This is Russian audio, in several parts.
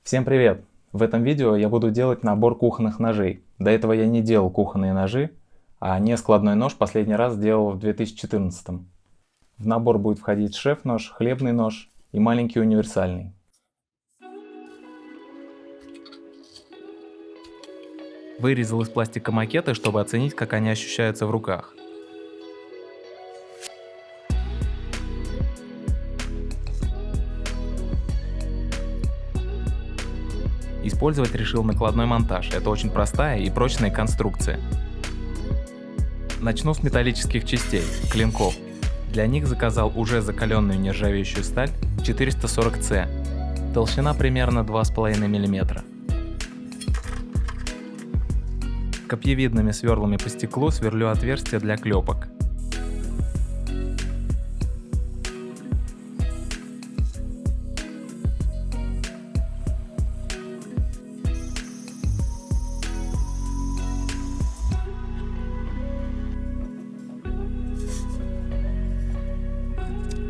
Всем привет! В этом видео я буду делать набор кухонных ножей. До этого я не делал кухонные ножи, а нескладной нож последний раз делал в 2014. В набор будет входить шеф-нож, хлебный нож и маленький универсальный. Вырезал из пластика макеты, чтобы оценить, как они ощущаются в руках. Использовать решил накладной монтаж. Это очень простая и прочная конструкция. Начну с металлических частей, клинков. Для них заказал уже закаленную нержавеющую сталь 440C. Толщина примерно 2,5 мм. Копьевидными сверлами по стеклу сверлю отверстия для клепок.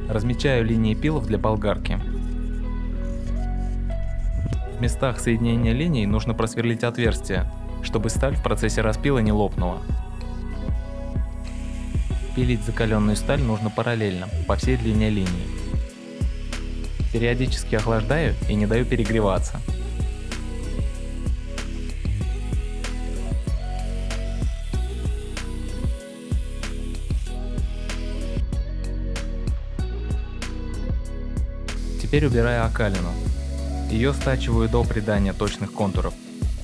Размечаю линии пилов для болгарки. В местах соединения линий нужно просверлить отверстия, чтобы сталь в процессе распила не лопнула. Пилить закаленную сталь нужно параллельно, по всей длине линии. Периодически охлаждаю и не даю перегреваться. Теперь убираю окалину. Ее стачиваю до придания точных контуров,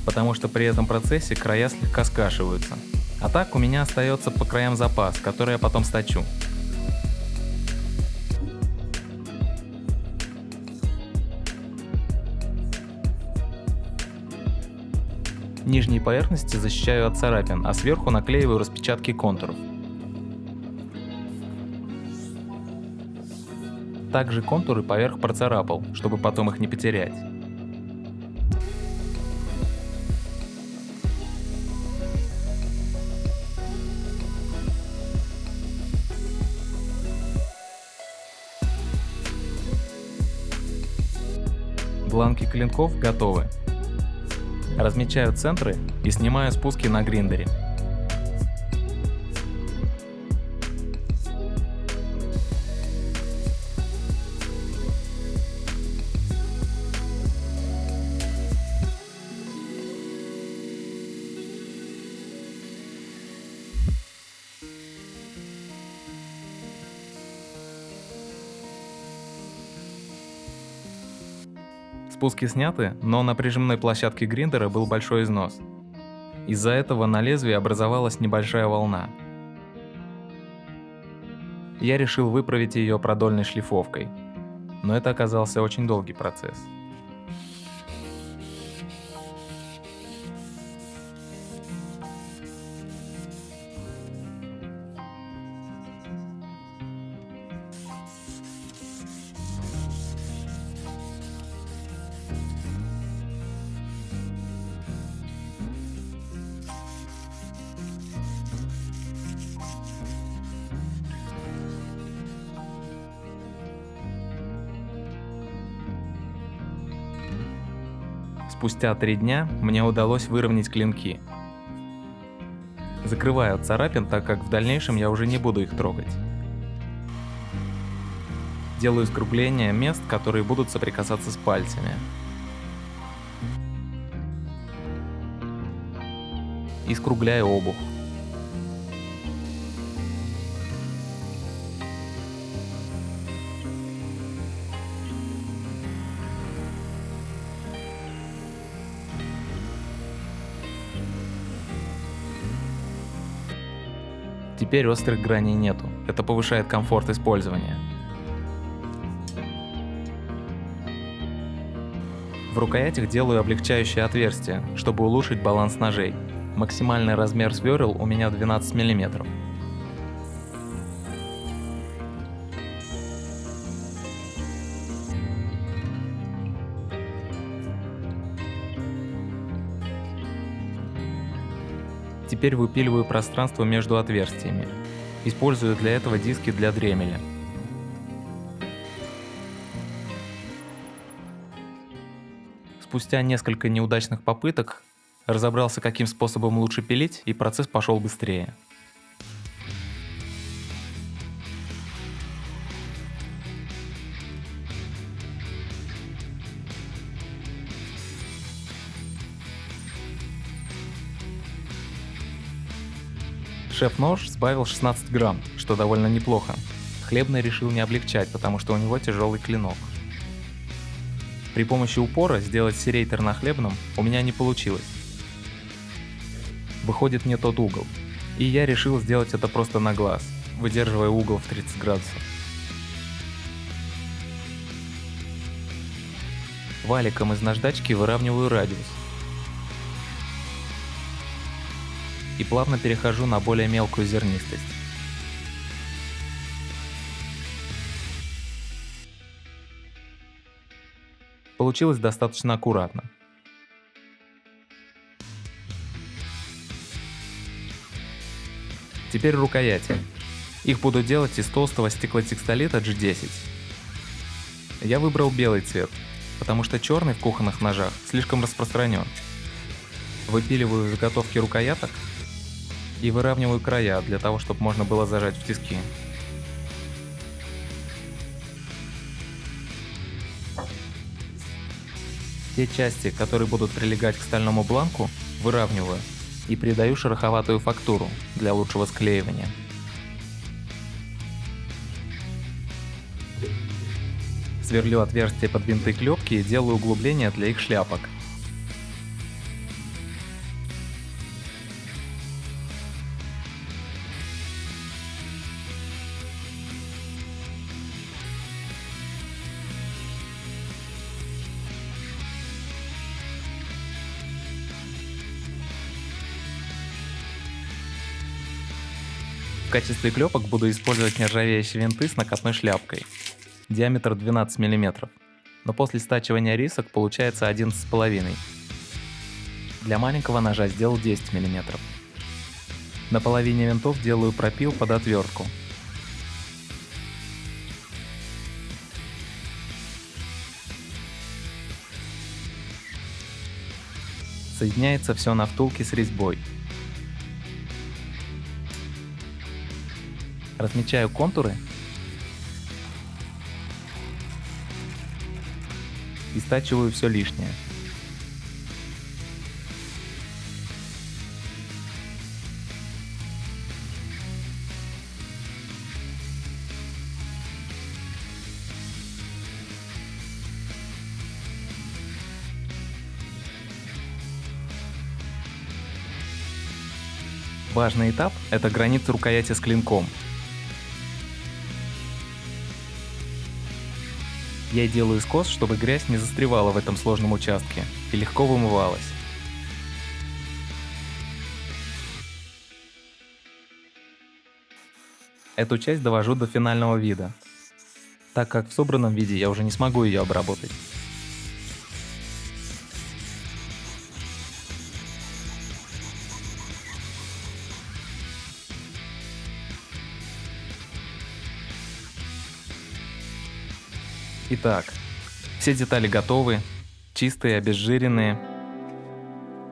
потому что при этом процессе края слегка скашиваются. А так у меня остается по краям запас, который я потом сточу. Нижние поверхности защищаю от царапин, а сверху наклеиваю распечатки контуров. Также контуры поверх процарапал, чтобы потом их не потерять. Бланки клинков готовы. Размечаю центры и снимаю спуски на гриндере. Спуски сняты, но на прижимной площадке гриндера был большой износ. Из-за этого на лезвии образовалась небольшая волна. Я решил выправить ее продольной шлифовкой, но это оказался очень долгий процесс. Спустя 3 дня мне удалось выровнять клинки. Закрываю от царапин, так как в дальнейшем я уже не буду их трогать. Делаю скругление мест, которые будут соприкасаться с пальцами. И скругляю обух. Теперь острых граней нету, это повышает комфорт использования. В рукоятях делаю облегчающие отверстия, чтобы улучшить баланс ножей. Максимальный размер сверл у меня 12 мм. Теперь выпиливаю пространство между отверстиями. Использую для этого диски для дремеля. Спустя несколько неудачных попыток разобрался, каким способом лучше пилить, и процесс пошел быстрее. Шеф-нож сбавил 16 грамм, что довольно неплохо. Хлебный решил не облегчать, потому что у него тяжелый клинок. При помощи упора сделать серейтер на хлебном у меня не получилось. Выходит не тот угол. И я решил сделать это просто на глаз, выдерживая угол в 30 градусов. Валиком из наждачки выравниваю радиус. И плавно перехожу на более мелкую зернистость. Получилось достаточно аккуратно. Теперь рукояти. Их буду делать из толстого стеклотекстолита G10. Я выбрал белый цвет, потому что черный в кухонных ножах слишком распространен. Выпиливаю заготовки рукояток и выравниваю края для того, чтобы можно было зажать в тиски. Те части, которые будут прилегать к стальному бланку, выравниваю и придаю шероховатую фактуру для лучшего склеивания. Сверлю отверстия под винты клепки и делаю углубления для их шляпок. В качестве клепок буду использовать нержавеющие винты с накатной шляпкой. Диаметр 12 мм. Но после стачивания рисок получается 11,5. Для маленького ножа сделал 10 мм. На половине винтов делаю пропил под отвертку. Соединяется все на втулке с резьбой. Размечаю контуры и стачиваю все лишнее. Важный этап – это граница рукояти с клинком. Я делаю скос, чтобы грязь не застревала в этом сложном участке и легко вымывалась. Эту часть довожу до финального вида, так как в собранном виде я уже не смогу ее обработать. Итак, все детали готовы, чистые, обезжиренные,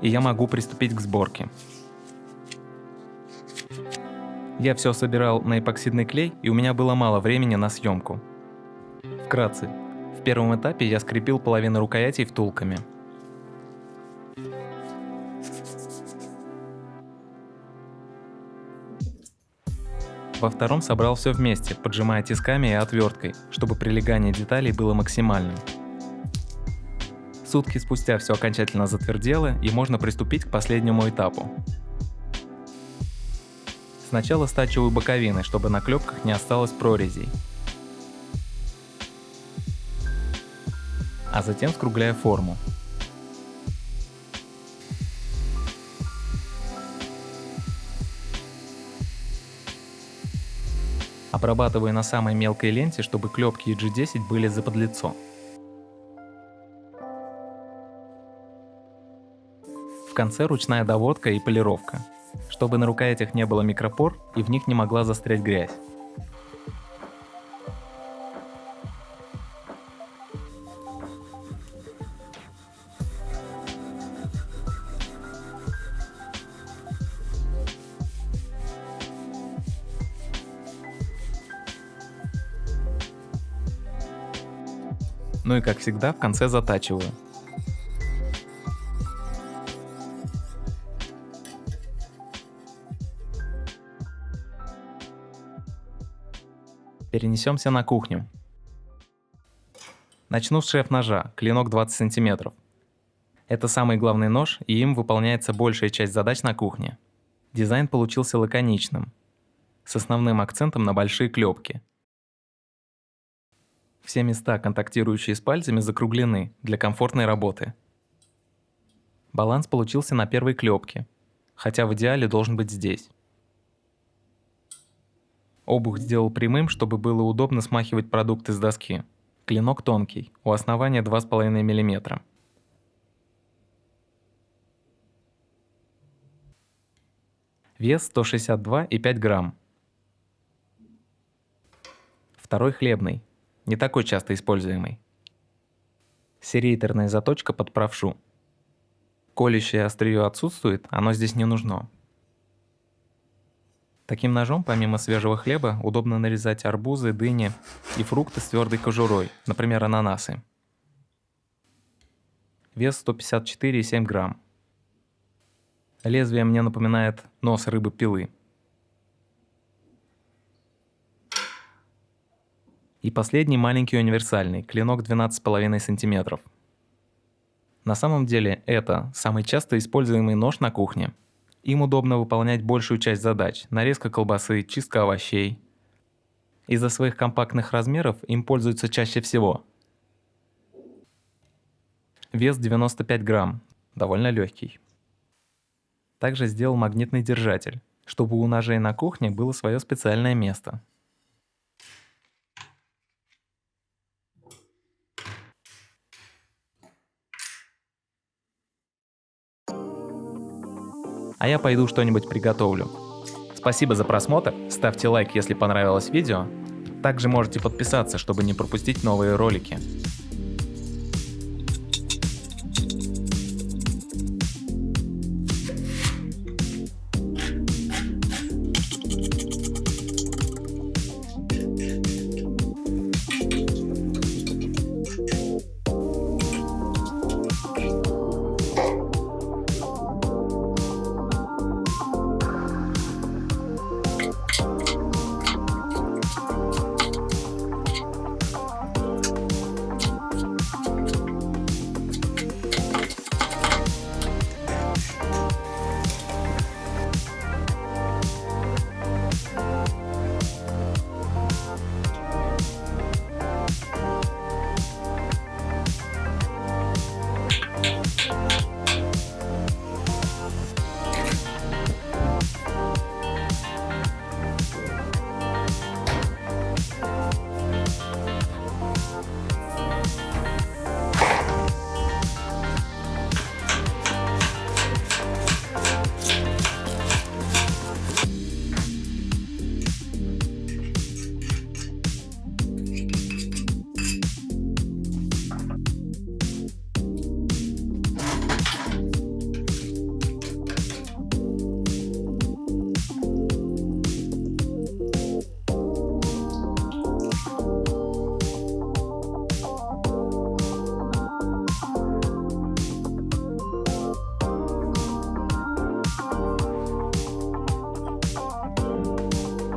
и я могу приступить к сборке. Я все собирал на эпоксидный клей, и у меня было мало времени на съемку. Вкратце, в первом этапе я скрепил половину рукоятей втулками. Во втором собрал все вместе, поджимая тисками и отверткой, чтобы прилегание деталей было максимальным. Сутки спустя все окончательно затвердело, и можно приступить к последнему этапу. Сначала стачиваю боковины, чтобы на клепках не осталось прорезей. А затем скругляю форму. Обрабатываю на самой мелкой ленте, чтобы клепки и G10 были заподлицо. В конце ручная доводка и полировка, чтобы на рукоятях не было микропор и в них не могла застрять грязь. Ну и как всегда в конце затачиваю. Перенесемся на кухню. Начну с шеф-ножа, клинок 20 см. Это самый главный нож, и им выполняется большая часть задач на кухне. Дизайн получился лаконичным, с основным акцентом на большие клепки. Все места, контактирующие с пальцами, закруглены для комфортной работы. Баланс получился на первой клепке, хотя в идеале должен быть здесь. Обух сделал прямым, чтобы было удобно смахивать продукты с доски. Клинок тонкий, у основания 2,5 мм. Вес 162,5 грамм. Второй хлебный, не такой часто используемый. Серейторная заточка под правшу. Колющее острие отсутствует, оно здесь не нужно. Таким ножом, помимо свежего хлеба, удобно нарезать арбузы, дыни и фрукты с твердой кожурой, например, ананасы. Вес 154,7 грамм. Лезвие мне напоминает нос рыбы-пилы. И последний маленький универсальный, клинок 12,5 см. На самом деле это самый часто используемый нож на кухне. Им удобно выполнять большую часть задач – нарезка колбасы, чистка овощей. Из-за своих компактных размеров им пользуются чаще всего. Вес 95 грамм, довольно легкий. Также сделал магнитный держатель, чтобы у ножей на кухне было свое специальное место. А я пойду что-нибудь приготовлю. Спасибо за просмотр, ставьте лайк, если понравилось видео. Также можете подписаться, чтобы не пропустить новые ролики.